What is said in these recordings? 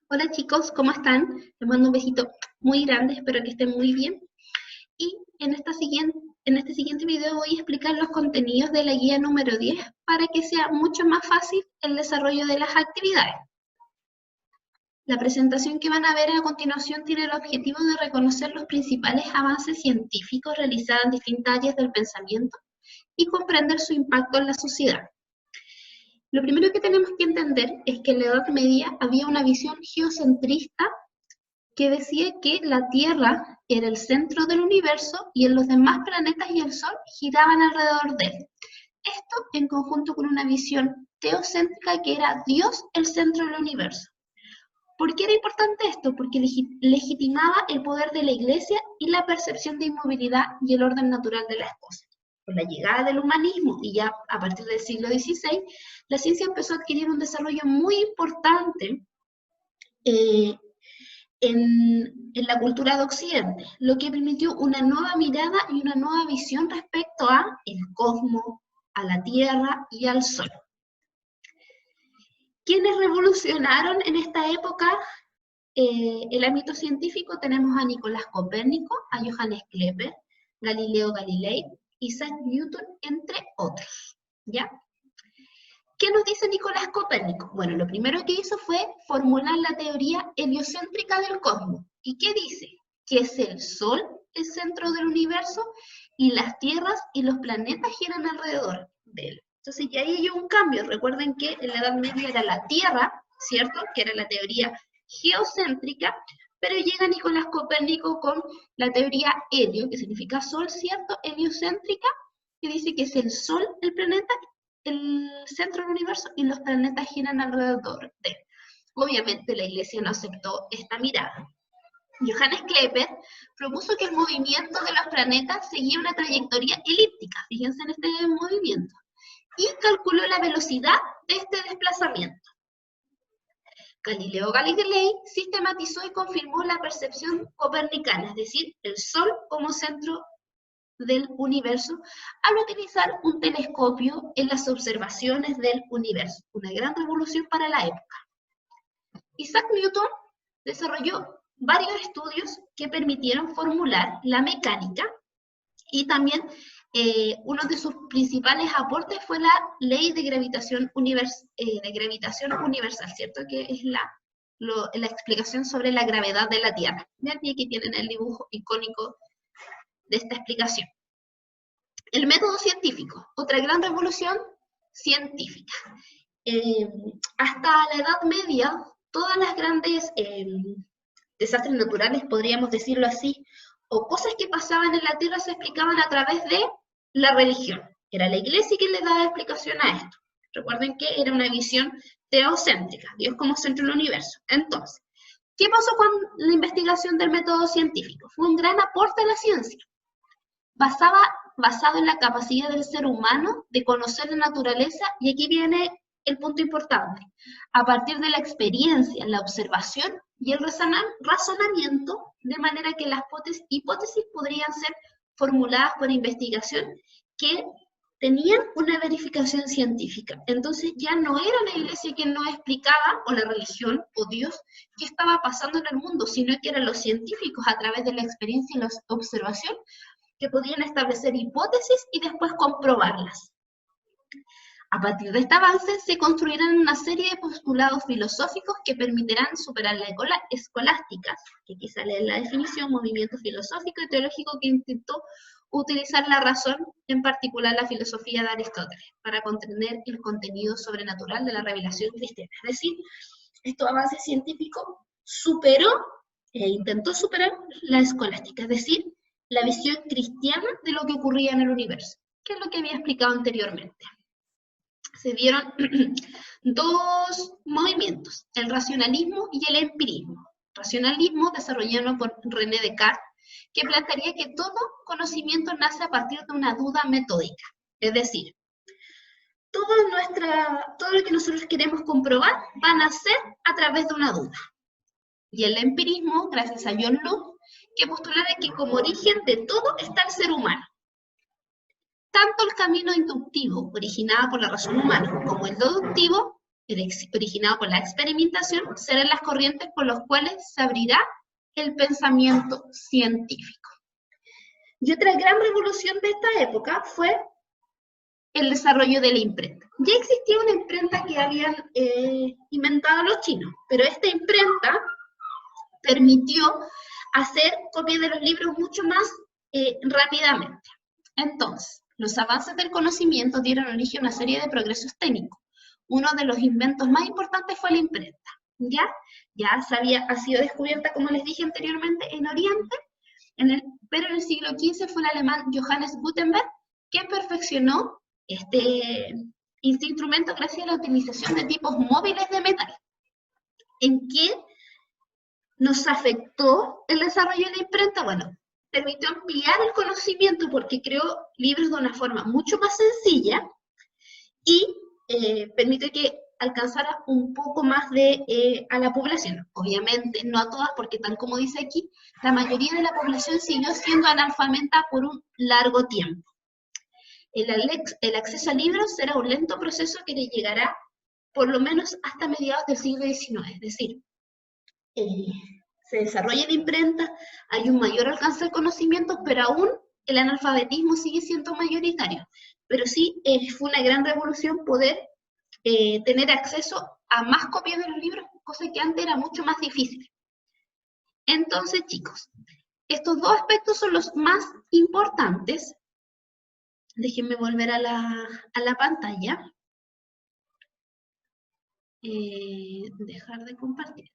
Hola chicos, ¿cómo están? Les mando un besito muy grande, espero que estén muy bien. Y en este siguiente video voy a explicar los contenidos de la guía número 10 para que sea mucho más fácil el desarrollo de las actividades. La presentación que van a ver a continuación tiene el objetivo de reconocer los principales avances científicos realizados en distintas áreas del pensamiento y comprender su impacto en la sociedad. Lo primero que tenemos que entender es que en la Edad Media había una visión geocentrista que decía que la Tierra era el centro del universo y en los demás planetas y el Sol giraban alrededor de él. Esto en conjunto con una visión teocéntrica que era Dios el centro del universo. ¿Por qué era importante esto? Porque legitimaba el poder de la Iglesia y la percepción de inmovilidad y el orden natural de las cosas. Con la llegada del humanismo y ya a partir del siglo XVI, la ciencia empezó a adquirir un desarrollo muy importante en la cultura de Occidente, lo que permitió una nueva mirada y una nueva visión respecto a el cosmos, a la Tierra y al Sol. ¿Quiénes revolucionaron en esta época el ámbito científico? Tenemos a Nicolás Copérnico, a Johannes Kepler, Galileo Galilei, Isaac Newton, entre otros, ¿ya? ¿Qué nos dice Nicolás Copérnico? Bueno, lo primero que hizo fue formular la teoría heliocéntrica del cosmos. ¿Y qué dice? Que es el Sol el centro del universo y las tierras y los planetas giran alrededor de él. Entonces ya ahí hay un cambio. Recuerden que en la Edad Media era la Tierra, ¿cierto? Que era la teoría geocéntrica, pero llega Nicolás Copérnico con la teoría helio, que significa Sol, ¿cierto? Heliocéntrica, que dice que es el Sol el planeta, el centro del universo y los planetas giran alrededor de él. Obviamente la Iglesia no aceptó esta mirada. Johannes Kepler propuso que el movimiento de los planetas seguía una trayectoria elíptica, fíjense en este movimiento, y calculó la velocidad de este desplazamiento. Galileo Galilei sistematizó y confirmó la percepción copernicana, es decir, el Sol como centro del universo al utilizar un telescopio en las observaciones del universo, una gran revolución para la época. Isaac Newton desarrolló varios estudios que permitieron formular la mecánica y también uno de sus principales aportes fue la ley de gravitación universal, ¿cierto? Que es la explicación sobre la gravedad de la Tierra. Y aquí tienen el dibujo icónico de esta explicación. El método científico, otra gran revolución científica. Hasta la Edad Media, todas las grandes desastres naturales, podríamos decirlo así, o cosas que pasaban en la Tierra se explicaban a través de la religión. Era la Iglesia quien le daba explicación a esto. Recuerden que era una visión teocéntrica, Dios como centro del universo. Entonces, ¿qué pasó con la investigación del método científico? Fue un gran aporte a la ciencia. Basado en la capacidad del ser humano de conocer la naturaleza, y aquí viene el punto importante, a partir de la experiencia, la observación y el razonamiento, de manera que las hipótesis podrían ser formuladas por investigación que tenían una verificación científica. Entonces ya no era la Iglesia quien nos explicaba, o la religión, o Dios, qué estaba pasando en el mundo, sino que eran los científicos a través de la experiencia y la observación que podían establecer hipótesis y después comprobarlas. A partir de este avance se construirán una serie de postulados filosóficos que permitirán superar la escolástica, que aquí sale en la definición, movimiento filosófico y teológico que intentó utilizar la razón, en particular la filosofía de Aristóteles, para comprender el contenido sobrenatural de la revelación cristiana. Es decir, estos avances científicos intentó superar la escolástica, es decir, la visión cristiana de lo que ocurría en el universo, que es lo que había explicado anteriormente. Se dieron dos movimientos, el racionalismo y el empirismo. Racionalismo desarrollado por René Descartes, que plantearía que todo conocimiento nace a partir de una duda metódica, es decir, todo lo que nosotros queremos comprobar va a nacer a través de una duda. Y el empirismo, gracias a John Locke, que postulaba que como origen de todo está el ser humano. Tanto el camino inductivo, originado por la razón humana, como el deductivo, originado por la experimentación, serán las corrientes por las cuales se abrirá el pensamiento científico. Y otra gran revolución de esta época fue el desarrollo de la imprenta. Ya existía una imprenta que habían inventado los chinos, pero esta imprenta permitió hacer copias de los libros mucho más rápidamente. Entonces, los avances del conocimiento dieron origen a una serie de progresos técnicos. Uno de los inventos más importantes fue la imprenta. Ya ha sido descubierta, como les dije anteriormente, en Oriente, pero en el siglo XV fue el alemán Johannes Gutenberg que perfeccionó este instrumento gracias a la utilización de tipos móviles de metal. ¿En qué nos afectó el desarrollo de la imprenta? Bueno, permitió ampliar el conocimiento porque creó libros de una forma mucho más sencilla y permitió que alcanzara un poco más a la población. Obviamente, no a todas, porque tal como dice aquí, la mayoría de la población siguió siendo analfabeta por un largo tiempo. El acceso a libros será un lento proceso que le llegará por lo menos hasta mediados del siglo XIX, es decir, se desarrolla la imprenta, hay un mayor alcance de conocimiento, pero aún el analfabetismo sigue siendo mayoritario. Pero sí fue una gran revolución poder tener acceso a más copias de los libros, cosa que antes era mucho más difícil. Entonces, chicos, estos dos aspectos son los más importantes. Déjenme volver a la pantalla. Dejar de compartir.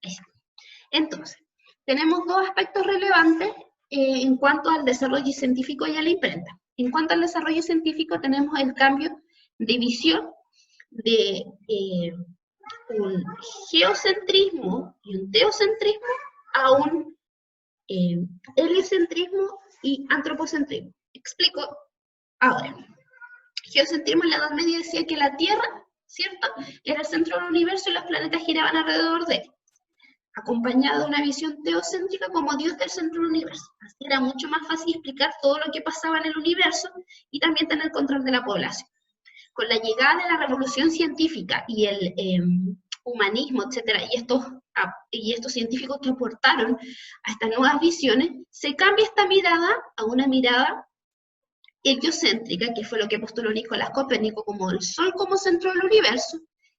Entonces, tenemos dos aspectos relevantes en cuanto al desarrollo científico y a la imprenta. En cuanto al desarrollo científico, tenemos el cambio de visión de un geocentrismo y un teocentrismo a un heliocentrismo y antropocentrismo. Explico ahora. Geocentrismo en la Edad Media decía que la Tierra, ¿cierto?, era el centro del universo y los planetas giraban alrededor de él, acompañado de una visión teocéntrica como Dios del centro del universo. Así era mucho más fácil explicar todo lo que pasaba en el universo y también tener control de la población. Con la llegada de la revolución científica y el humanismo, etcétera, y estos científicos que aportaron a estas nuevas visiones, se cambia esta mirada a una mirada heliocéntrica, que fue lo que postuló Nicolás Copérnico como el Sol como centro del universo,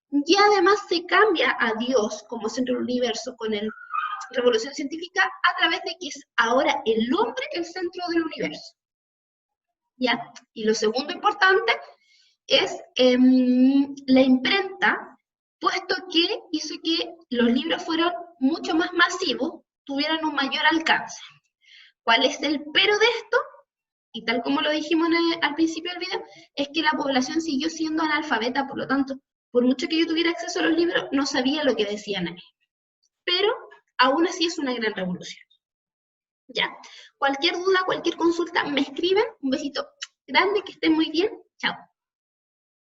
y además se cambia a Dios como centro del universo con la revolución científica a través de que es ahora el hombre el centro del universo. ¿Ya? Y lo segundo importante es la imprenta, puesto que hizo que los libros fueran mucho más masivos, tuvieran un mayor alcance. ¿Cuál es el pero de esto? Y tal como lo dijimos al principio del video, es que la población siguió siendo analfabeta, por lo tanto, por mucho que yo tuviera acceso a los libros, no sabía lo que decían ahí. Pero, aún así es una gran revolución. Ya, cualquier duda, cualquier consulta, me escriben. Un besito grande, que estén muy bien. Chao.